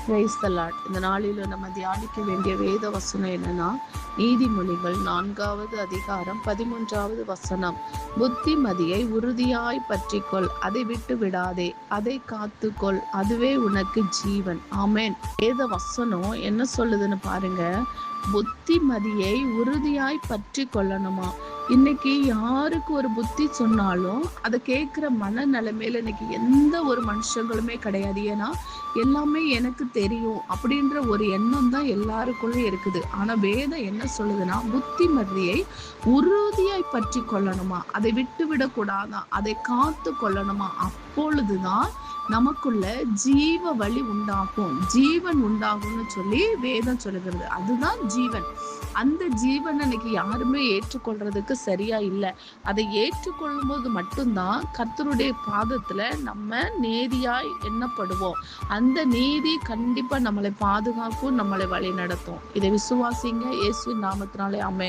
Praise the Lord. இந்த நாளில நம்ம தியானிக்க வேண்டிய வேத வசனம் என்னன்னா, நீதிமொழிகள் 4வது அதிகாரம் 13வது வசனம். புத்திமதியை உறுதியாய் பற்றிக்கொள், அதை விட்டு விடாதே, அதை காத்துக்கொள், அதுவே உனக்கு ஜீவன். ஆமென். வேத வசனம் என்ன சொல்லுதுன்னு பாருங்க. புத்திமதியை உறுதியாய் பற்றி கொள்ளணுமா. இன்னைக்கு யாருக்கு ஒரு புத்தி சொன்னாலும் அதை கேட்கிற மனநிலைமையில இன்னைக்கு எந்த ஒரு மனுஷங்களுமே கிடையாது. ஏன்னா எல்லாமே எனக்கு தெரியும் அப்படின்ற ஒரு எண்ணம் தான் எல்லாருக்குள்ளே இருக்குது. ஆனா வேதம் என்ன சொல்லுதுன்னா, புத்திமதியை உறுதியாய் பற்றி கொள்ளணுமா, அதை விட்டு விடக்கூடாதான், அதை காத்து கொள்ளணுமா. அப்பொழுதுதான் நமக்குள்ள ஜீவ வழி உண்டாகும், ஜீவன் உண்டாகும்னு சொல்லி வேதம் சொல்லுகிறது. அதுதான் ஜீவன். அந்த ஜீவனை இன்னைக்கு யாருமே ஏற்றுக்கொள்றதுக்கு சரியா இல்லை. அதை ஏற்றுக்கொள்ளும் போது மட்டும்தான் கர்த்தருடைய பாதத்துல நம்ம நேதியாய் எண்ணப்படுவோம். அந்த நீதி கண்டிப்பா நம்மளை பாதுகாக்கும், நம்மளை வழி நடத்தும். இதை விசுவாசிங்க. இயேசுவின் நாமத்தினாலே ஆமென்.